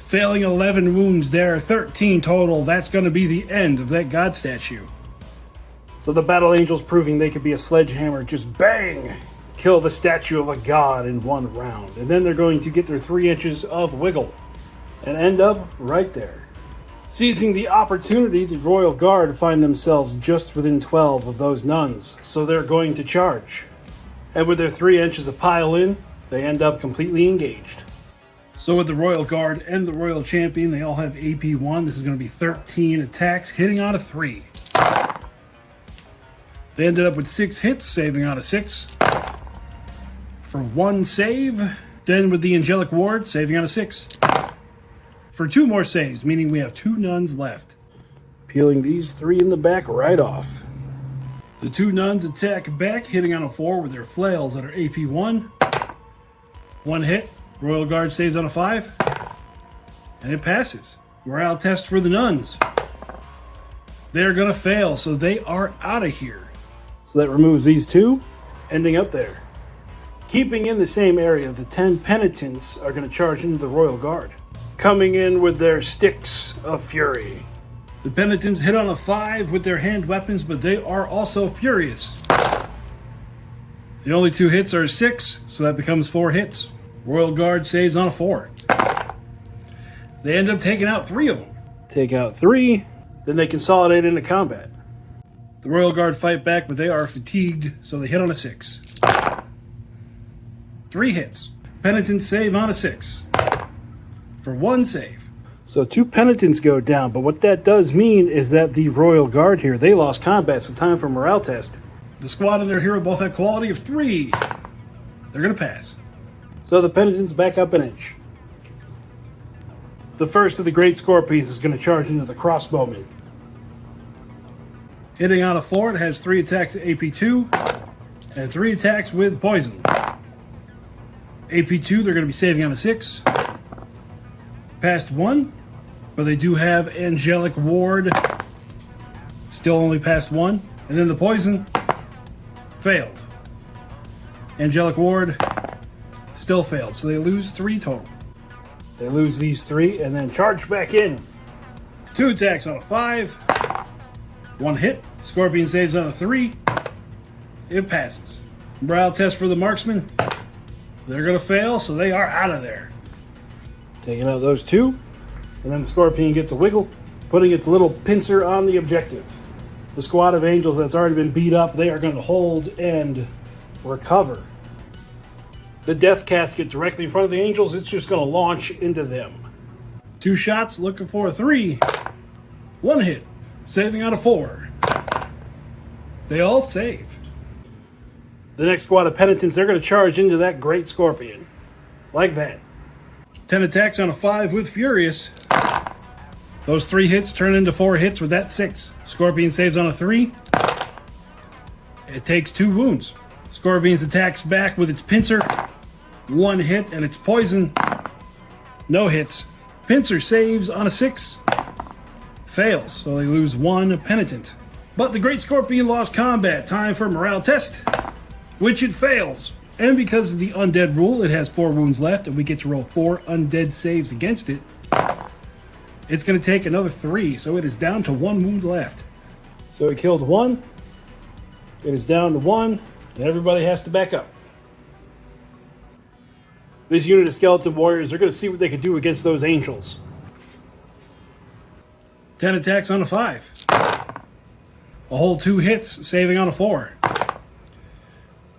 Failing 11 wounds there, 13 total. That's going to be the end of that God statue. So the Battle Angels proving they could be a sledgehammer, just bang! Kill the statue of a god in 1 round. And then they're going to get their 3 inches of wiggle and end up right there. Seizing the opportunity, the Royal Guard find themselves just within 12 of those nuns, so they're going to charge. And with their 3 inches of pile in, they end up completely engaged. So with the Royal Guard and the Royal Champion, they all have AP 1. This is going to be 13 attacks, hitting on a 3. They ended up with 6 hits, saving on a 6. For 1 save. Then with the Angelic Ward, saving on a 6. For 2 more saves, meaning we have 2 nuns left. Peeling these 3 in the back right off. The two nuns attack back, hitting on a 4 with their flails that are AP 1. One hit. Royal Guard saves on a 5. And it passes. Morale test for the nuns. They're going to fail, so they are out of here. So that removes these two, ending up there. Keeping in the same area, the 10 penitents are going to charge into the Royal Guard, coming in with their sticks of fury. The penitents hit on a 5 with their hand weapons, but they are also furious. The only 2 hits are a 6, so that becomes 4 hits. Royal Guard saves on a 4. They end up taking out 3 of them. Take out 3, then they consolidate into combat. The Royal Guard fight back, but they are fatigued, so they hit on a 6. 3 hits. Penitents save on a 6. For 1 save. So 2 penitents go down, but what that does mean is that the Royal Guard here, they lost combat, so time for morale test. The squad and their hero both have quality of 3. They're going to pass. So the penitents back up an inch. The first of the Great Scorpions is going to charge into the crossbowman. Hitting on a 4, it has 3 attacks at AP 2 and 3 attacks with poison. AP 2, they're going to be saving on a 6. Passed 1, but they do have Angelic Ward. Still only passed 1. And then the poison failed. Angelic Ward still failed, so they lose 3 total. They lose these 3 and then charge back in. 2 attacks on a 5. 1 hit. Scorpion saves on a 3. It passes. Morale test for the marksman. They're going to fail, so they are out of there. Taking out those 2. And then the Scorpion gets a wiggle, putting its little pincer on the objective. The squad of angels that's already been beat up, they are going to hold and recover. The death casket directly in front of the angels, it's just going to launch into them. 2 shots, looking for a 3. 1 hit, saving out of 4. They all save. The next squad of penitents, they're going to charge into that Great Scorpion. Like that. 10 attacks on a 5 with Furious. Those 3 hits turn into 4 hits with that 6. Scorpion saves on a 3. It takes 2 wounds. Scorpion's attacks back with its pincer. 1 hit and its poison. No hits. Pincer saves on a 6. Fails, so they lose 1 penitent. But the Great Scorpion lost combat. Time for morale test, which it fails. And because of the undead rule, it has 4 wounds left, and we get to roll 4 undead saves against it. It's going to take another 3, so it is down to 1 wound left. So it killed 1. It is down to 1, and everybody has to back up. This unit of skeleton warriors, they're going to see what they can do against those angels. 10 attacks on a 5. A whole 2 hits, saving on a 4.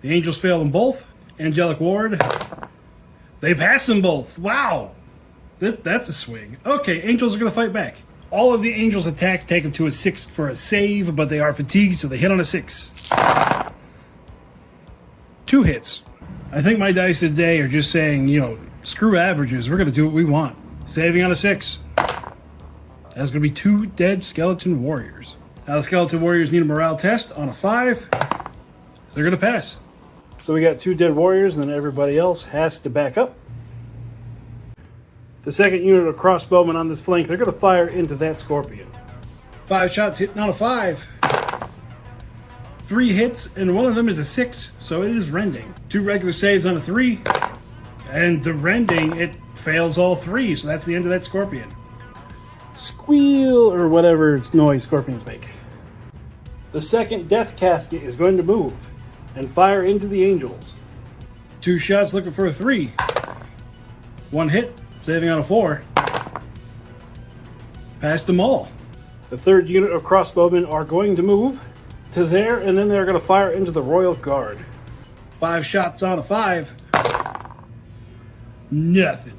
The angels fail them both. Angelic Ward. They pass them both. Wow. That's a swing. Okay, angels are going to fight back. All of the angels' attacks take them to a 6 for a save, but they are fatigued, so they hit on a 6. 2 hits. I think my dice today are just saying, screw averages. We're going to do what we want. Saving on a 6. That's going to be 2 dead skeleton warriors. Now the skeleton warriors need a morale test on a 5. They're going to pass. So we got 2 dead warriors, and then everybody else has to back up. The second unit of crossbowmen on this flank, they're going to fire into that Scorpion. 5 shots hitting on a 5. 3 hits, and one of them is a 6, so it is rending. 2 regular saves on a 3, and the rending, it fails all 3, so that's the end of that Scorpion. Squeal, or whatever noise scorpions make. The second death casket is going to move and fire into the angels. 2 shots looking for a 3. 1 hit, saving on a 4. Passed them all. The third unit of crossbowmen are going to move to there, and then they're going to fire into the Royal Guard. 5 shots on a 5. Nothing.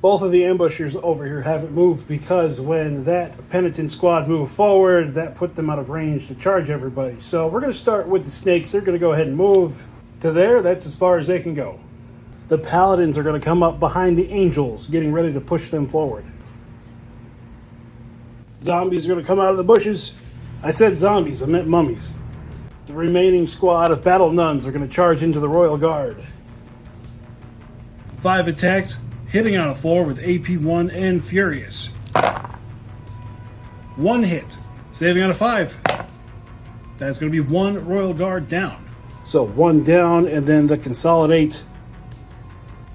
Both of the ambushers over here haven't moved because when that penitent squad moved forward, that put them out of range to charge everybody. So we're going to start with the snakes. They're going to go ahead and move to there. That's as far as they can go. The paladins are going to come up behind the angels, getting ready to push them forward. Zombies are going to come out of the bushes. I said zombies, I meant mummies. The remaining squad of battle nuns are going to charge into the Royal Guard. 5 attacks, hitting on a 4 with AP1 and Furious. 1 hit, saving on a 5. That's going to be 1 Royal Guard down. So 1 down, and then the consolidate.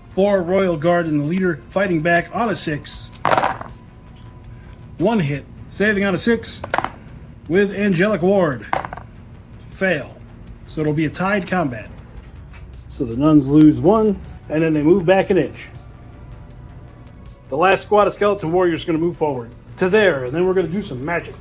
4 Royal Guard and the leader fighting back on a 6. 1 hit, saving on a 6 with Angelic Ward. Fail. So it'll be a tied combat. So the nuns lose 1, and then they move back an inch. The last squad of skeleton warriors is going to move forward to there, and then we're going to do some magic.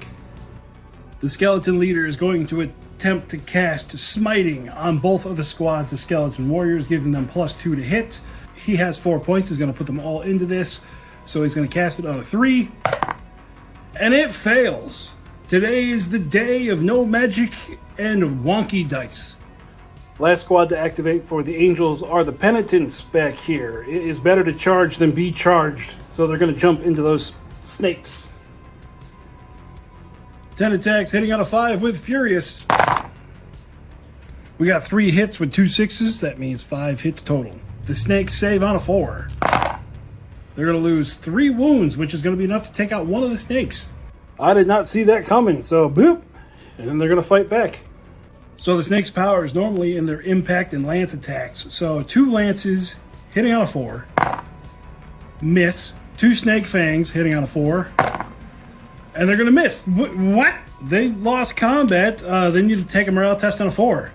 The skeleton leader is going to attempt to cast Smiting on both of the squads of skeleton warriors, giving them +2 to hit. He has 4 points. He's going to put them all into this. So he's going to cast it on a 3. And it fails. Today is the day of no magic and wonky dice. Last squad to activate for the angels are the penitents back here. It is better to charge than be charged. So they're going to jump into those snakes. 10 attacks, hitting on a 5 with Furious. We got 3 hits with 2 6s. That means 5 hits total. The snakes save on a 4. They're going to lose 3 wounds, which is going to be enough to take out one of the snakes. I did not see that coming, so boop. And then they're going to fight back. So the snake's power is normally in their impact and lance attacks. So 2 lances hitting on a 4. Miss. 2 snake fangs hitting on a 4. And they're going to miss. What? They lost combat. They need to take a morale test on a 4.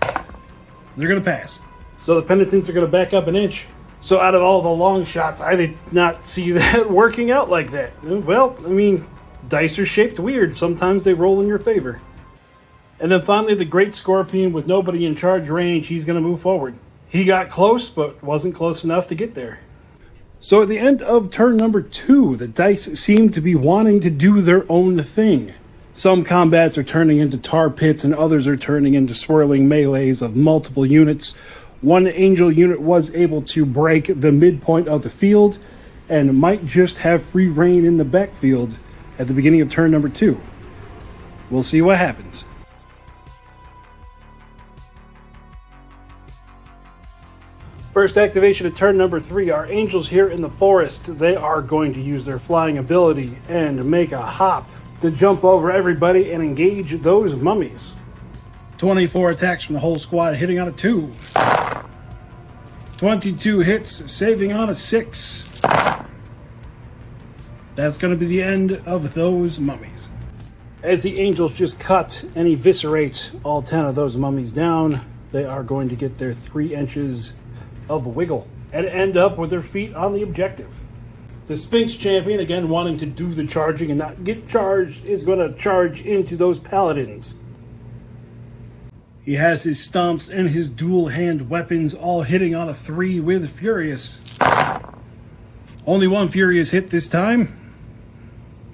They're going to pass. So the penitents are going to back up an inch. So out of all the long shots, I did not see that working out like that. Well, I mean, dice are shaped weird. Sometimes they roll in your favor. And then finally, the Great Scorpion with nobody in charge range, he's going to move forward. He got close, but wasn't close enough to get there. So at the end of turn number 2, the dice seem to be wanting to do their own thing. Some combats are turning into tar pits, and others are turning into swirling melees of multiple units. One angel unit was able to break the midpoint of the field and might just have free reign in the backfield at the beginning of turn number 2. We'll see what happens. First activation of turn number 3, our angels here in the forest. They are going to use their flying ability and make a hop to jump over everybody and engage those mummies. 24 attacks from the whole squad, hitting on a 2. 22 hits, saving on a 6. That's going to be the end of those mummies. As the angels just cut and eviscerate all 10 of those mummies down, they are going to get their 3 inches of wiggle and end up with their feet on the objective. The Sphinx champion, again wanting to do the charging and not get charged, is going to charge into those paladins. He has his stomps and his dual hand weapons all hitting on a 3 with Furious. Only 1 Furious hit this time,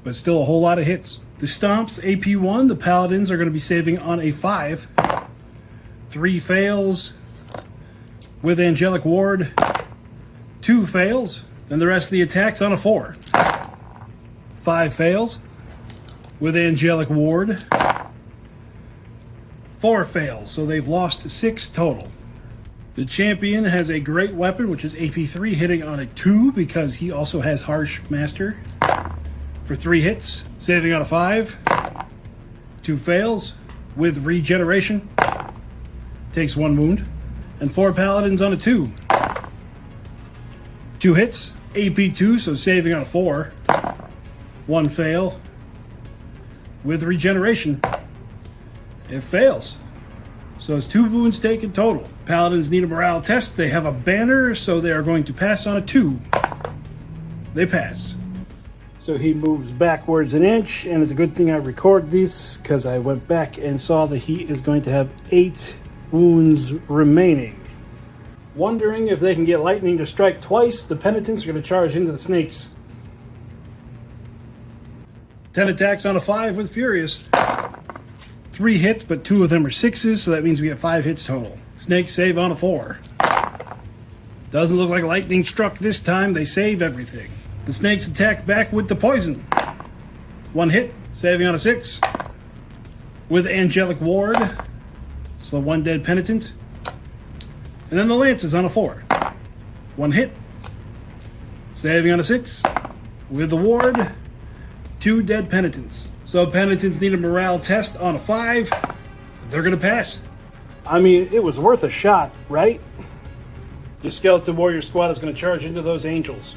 but still a whole lot of hits. The stomps, AP1, the paladins are going to be saving on a 5. 3 fails with Angelic Ward. 2 fails, and the rest of the attacks on a 4. 5 fails with Angelic Ward. 4 fails, so they've lost 6 total. The champion has a great weapon, which is AP3, hitting on a 2 because he also has Harsh Master for 3 hits, saving on a 5. 2 fails with Regeneration, takes 1 wound, and 4 paladins on a 2. 2 hits, AP2, so saving on a 4. 1 fail with Regeneration. It fails. So it's 2 wounds taken total. Paladins need a morale test. They have a banner, so they are going to pass on a 2. They pass. So he moves backwards an inch, and it's a good thing I record this because I went back and saw that he is going to have 8 wounds remaining. Wondering if they can get lightning to strike twice, the penitents are going to charge into the snakes. 10 attacks on a 5 with Furious. 3 hits, but 2 of them are 6s, so that means we have 5 hits total. Snakes save on a 4. Doesn't look like lightning struck this time. They save everything. The snakes attack back with the poison. 1 hit, saving on a 6. With Angelic Ward. So 1 dead penitent. And then the lance is on a 4. 1 hit. Saving on a 6. With the ward, 2 dead penitents. So penitents need a morale test on a 5. They're going to pass. I mean, it was worth a shot, right? The skeleton warrior squad is going to charge into those angels.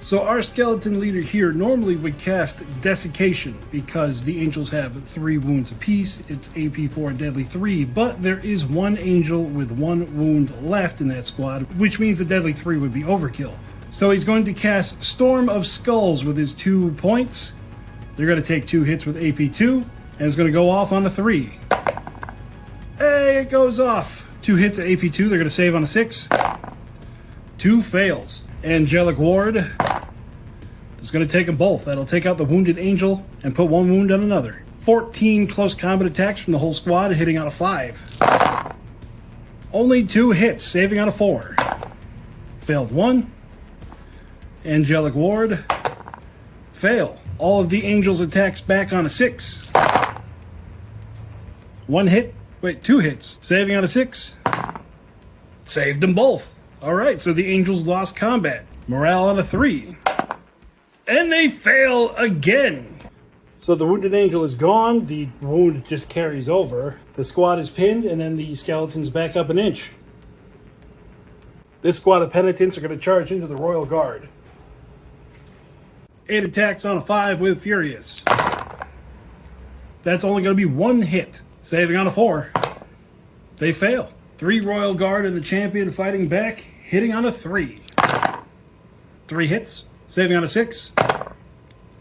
So our skeleton leader here normally would cast Desiccation because the angels have 3 wounds apiece. It's AP 4 Deadly 3, but there is 1 angel with 1 wound left in that squad, which means the Deadly 3 would be overkill. So he's going to cast Storm of Skulls with his 2 points. They're going to take 2 hits with AP 2, and it's going to go off on a 3. Hey, it goes off. 2 hits at AP 2, they're going to save on a 6. 2 fails. Angelic Ward is going to take them both. That'll take out the wounded angel and put 1 wound on another. 14 close combat attacks from the whole squad, hitting on a 5. Only 2 hits, saving on a 4. Failed 1. Angelic Ward. Fail. All of the angels' attacks back on a 6. 1 hit. Wait, 2 hits. Saving on a 6. Saved them both. Alright, so the angels lost combat. Morale on a 3. And they fail again. So the wounded angel is gone. The wound just carries over. The squad is pinned, and then the skeletons back up an inch. This squad of penitents are going to charge into the Royal Guard. 8 attacks on a 5 with Furious. That's only going to be 1 hit. Saving on a 4. They fail. 3 Royal Guard and the champion fighting back, hitting on a 3. 3 hits. Saving on a 6.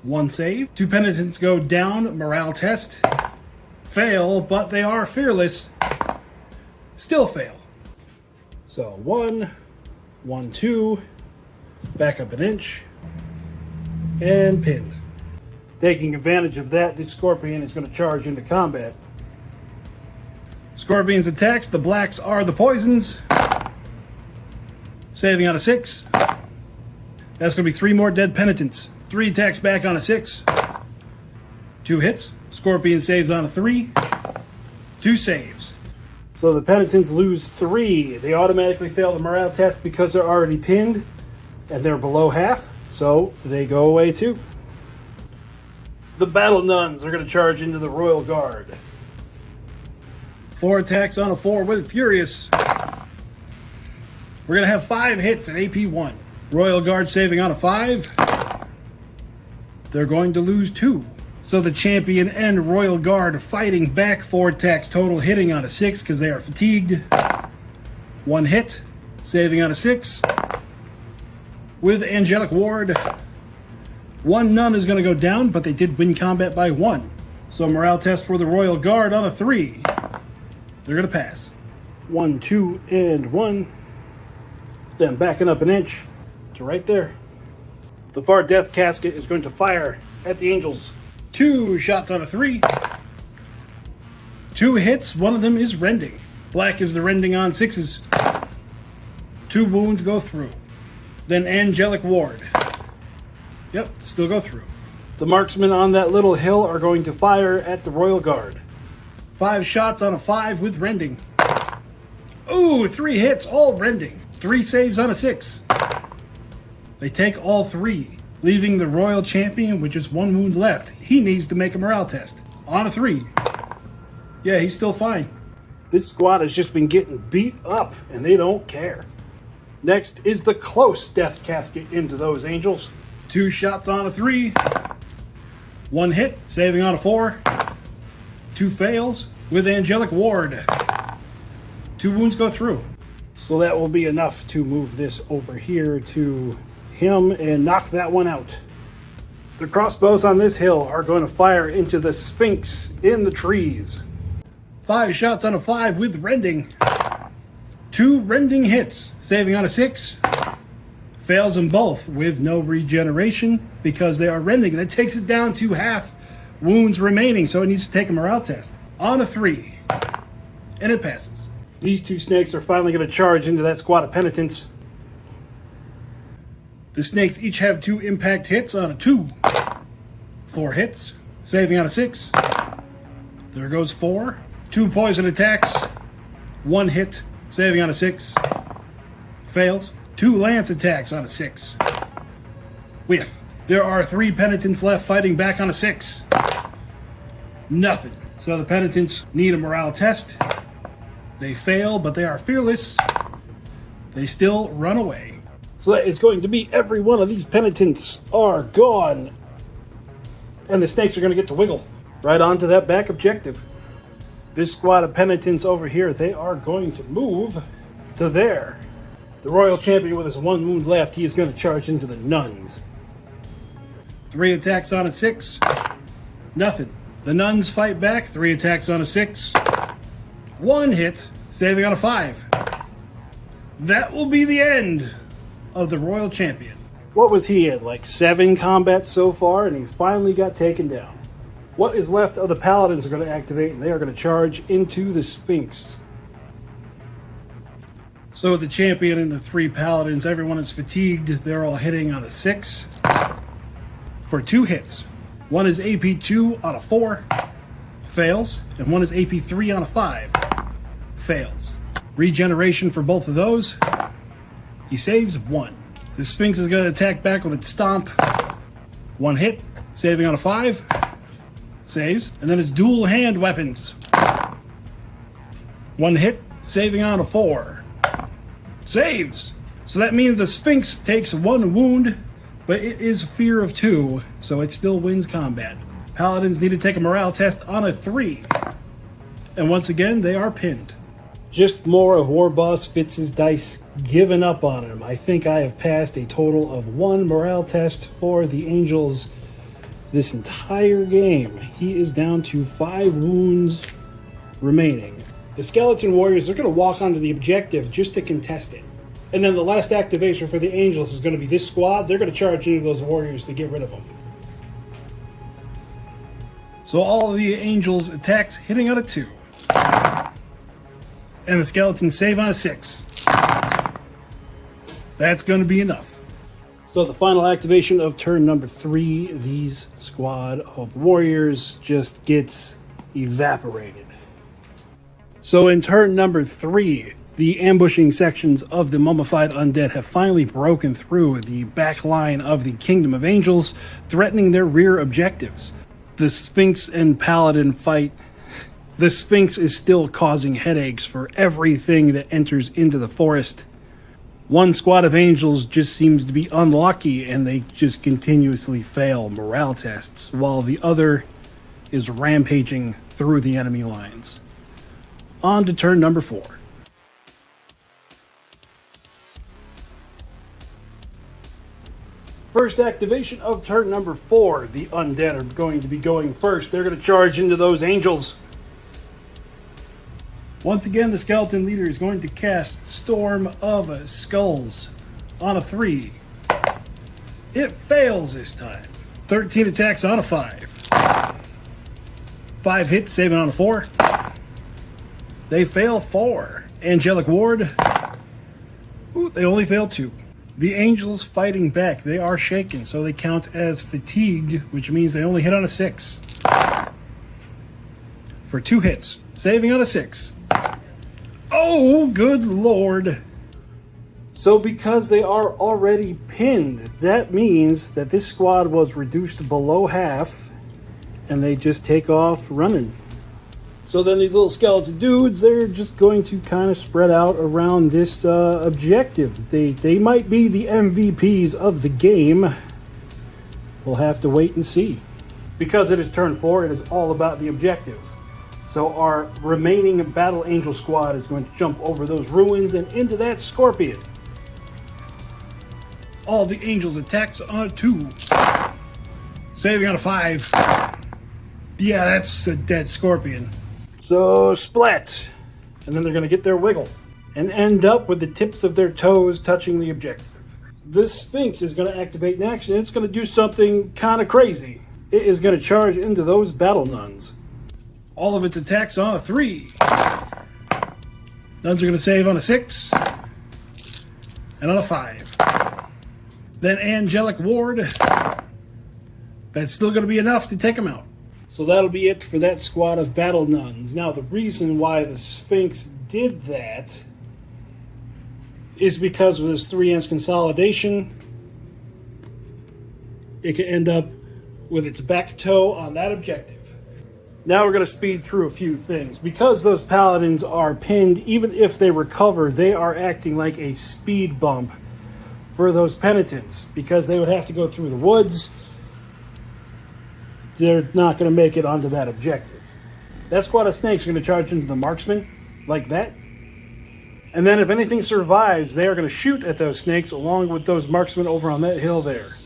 1 save. 2 penitents go down. Morale test. Fail, but they are fearless. Still fail. So 1, 1, 2. Back up an inch. And pinned. Taking advantage of that, the Scorpion is going to charge into combat. Scorpion's attacks. The blacks are the poisons. Saving on a 6. That's going to be 3 more dead penitents. 3 attacks back on a 6. 2 hits. Scorpion saves on a 3. 2 saves. So the penitents lose 3. They automatically fail the morale test because they're already pinned and they're below half. So they go away too. The battle nuns are going to charge into the Royal Guard. 4 attacks on a 4 with Furious. We're going to have 5 hits at AP 1. Royal Guard saving on a 5. They're going to lose 2. So the champion and Royal Guard fighting back. 4 attacks total, hitting on a 6 because they are fatigued. 1 hit, saving on a 6. With Angelic Ward. 1 nun is going to go down, but they did win combat by 1. So morale test for the Royal Guard on a 3. They're going to pass. 1, 2, and 1. Then backing up an inch to right there. The Far Death Casket is going to fire at the angels. 2 shots on a 3. 2 hits, 1 of them is rending. Black is the rending on 6s. 2 wounds go through. Then Angelic Ward. Yep, still go through. The marksmen on that little hill are going to fire at the Royal Guard. 5 shots on a 5 with rending. Ooh, 3 hits, all rending. 3 saves on a 6. They take all 3, leaving the Royal Champion with just 1 wound left. He needs to make a morale test. On a 3. Yeah, he's still fine. This squad has just been getting beat up, and they don't care. Next is the close death casket into those angels. 2 shots on a 3. 1 hit, saving on a 4. 2 fails with Angelic Ward. 2 wounds go through. So that will be enough to move this over here to him and knock that one out. The crossbows on this hill are going to fire into the Sphinx in the trees. 5 shots on a 5 with rending. 2 rending hits, saving on a 6. Fails them both with no regeneration because they are rending. That takes it down to half wounds remaining, so it needs to take a morale test. On a 3. And it passes. These 2 snakes are finally going to charge into that squad of penitents. The snakes each have 2 impact hits on a 2. 4 hits, saving on a 6. There goes 4. 2 poison attacks, 1 hit, saving on a 6, fails. 2 lance attacks on a 6, whiff. There are 3 penitents left fighting back on a 6, nothing. So the penitents need a morale test. They fail, but they are fearless. They still run away. So that is going to be every one of these penitents are gone. And the snakes are going to get to wiggle right onto that back objective. This squad of penitents over here, they are going to move to there. The royal champion with his 1 wound left, he is going to charge into the nuns. 3 attacks on a 6, nothing. The nuns fight back, 3 attacks on a 6, 1 hit, saving on a 5. That will be the end of the royal champion. What was he at, like 7 combats so far, and he finally got taken down. What is left of the paladins are going to activate, and they are going to charge into the Sphinx. So the champion and the 3 paladins, everyone is fatigued. They're all hitting on a 6 for 2 hits. One is AP 2 on a 4, fails, and one is AP 3 on a 5, fails. Regeneration for both of those. He saves 1. The Sphinx is going to attack back with its stomp. 1 hit, saving on a 5, saves, and then it's dual hand weapons. 1 hit, saving on a 4. Saves! So that means the Sphinx takes 1 wound, but it is fear of 2, so it still wins combat. Paladins need to take a morale test on a 3. And once again, they are pinned. Just more of warbossfitz's dice giving up on him. I think I have passed a total of 1 morale test for the Angels this entire game. He is down to 5 wounds remaining. The skeleton warriors are going to walk onto the objective just to contest it. And then the last activation for the Angels is going to be this squad. They're going to charge into those warriors to get rid of them. So all of the Angels' attacks hitting on a 2. And the skeletons save on a 6. That's going to be enough. So the final activation of turn number 3, these squad of warriors just gets evaporated. So in turn number 3, the ambushing sections of the mummified undead have finally broken through the back line of the Kingdom of Angels, threatening their rear objectives. The Sphinx and Paladin fight. The Sphinx is still causing headaches for everything that enters into the forest. One squad of Angels just seems to be unlucky, and they just continuously fail morale tests, while the other is rampaging through the enemy lines. On to turn number 4. First activation of turn number 4. The undead are going to be going first. They're going to charge into those Angels. Once again, the skeleton leader is going to cast Storm of Skulls on a 3. It fails this time. 13 attacks on a 5. 5 hits, saving on a 4. They fail 4. Angelic Ward. Ooh, they only fail 2. The Angels fighting back. They are shaken, so they count as fatigued, which means they only hit on a 6. For 2 hits, saving on a 6. Oh, good lord. So because they are already pinned, that means that this squad was reduced below half, and they just take off running. So then these little skeleton dudes, they're just going to kind of spread out around this objective. They might be the MVPs of the game. We'll have to wait and see. Because it is turn 4, it is all about the objectives. So our remaining Battle Angel squad is going to jump over those ruins and into that scorpion. All the Angels attacks on a 2. Saving on a 5. Yeah, that's a dead scorpion. So splat. And then they're going to get their wiggle and end up with the tips of their toes touching the objective. This Sphinx is going to activate in action. It's going to do something kind of crazy. It is going to charge into those battle nuns. All of its attacks on a 3. Nuns are going to save on a 6. And on a 5. Then Angelic Ward. That's still going to be enough to take them out. So that'll be it for that squad of battle nuns. Now, the reason why the Sphinx did that is because with this 3-inch consolidation, it could end up with its back toe on that objective. Now we're going to speed through a few things. Because those paladins are pinned, even if they recover, they are acting like a speed bump for those penitents, because they would have to go through the woods. They're not going to make it onto that objective. That squad of snakes are going to charge into the marksman, like that. And then if anything survives, they are going to shoot at those snakes along with those marksmen over on that hill there.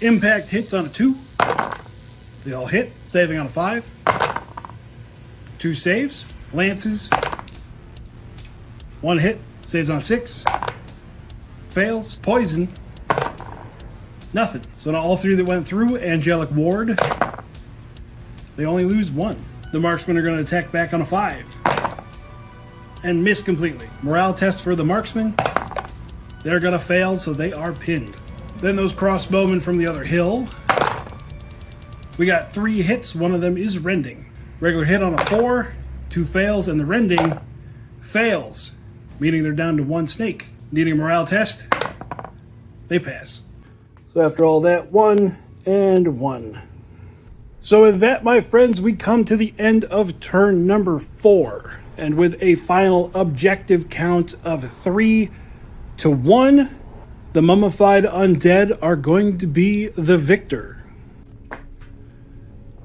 Impact hits on a 2. They all hit, saving on a 5. 2 saves, lances. 1 hit, saves on a 6. Fails, poison. Nothing. So now all 3 that went through, Angelic Ward, they only lose 1. The marksmen are going to attack back on a 5. And miss completely. Morale test for the marksmen. They're going to fail, so they are pinned. Then those crossbowmen from the other hill. We got 3 hits. 1 of them is rending. Regular hit on a 4. 2 fails, and the rending fails, meaning they're down to 1 snake. Needing a morale test, they pass. So after all that, 1 and 1. So with that, my friends, we come to the end of turn number 4. And with a final objective count of 3-1, the mummified undead are going to be the victor.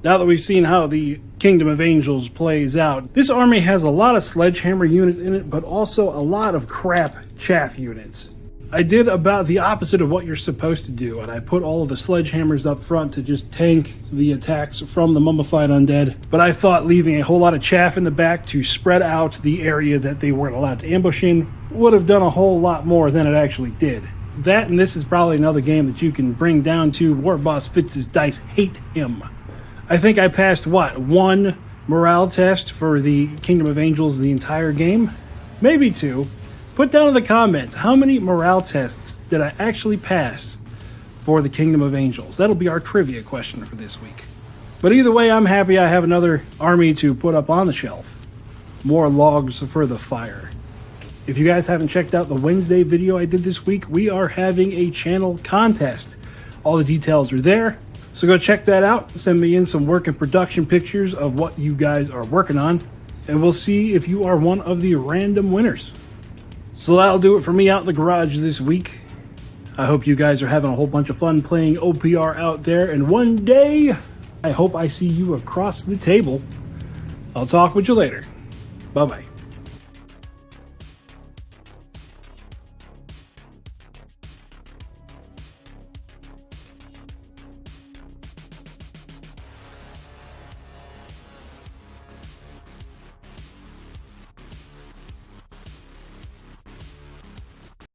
Now that we've seen how the Kingdom of Angels plays out, this army has a lot of sledgehammer units in it, but also a lot of crap chaff units. I did about the opposite of what you're supposed to do, and I put all of the sledgehammers up front to just tank the attacks from the mummified undead, but I thought leaving a whole lot of chaff in the back to spread out the area that they weren't allowed to ambush in would have done a whole lot more than it actually did. That, and this is probably another game that you can bring down to warbossfitz's dice. Hate him. I think I passed, 1 morale test for the Kingdom of Angels the entire game? Maybe 2. Put down in the comments, how many morale tests did I actually pass for the Kingdom of Angels? That'll be our trivia question for this week. But either way, I'm happy I have another army to put up on the shelf. More logs for the fire. If you guys haven't checked out the Wednesday video I did this week, we are having a channel contest. All the details are there, so go check that out. Send me in some work and production pictures of what you guys are working on, and we'll see if you are one of the random winners. So that'll do it for me out in the garage this week. I hope you guys are having a whole bunch of fun playing OPR out there, and one day, I hope I see you across the table. I'll talk with you later. Bye-bye.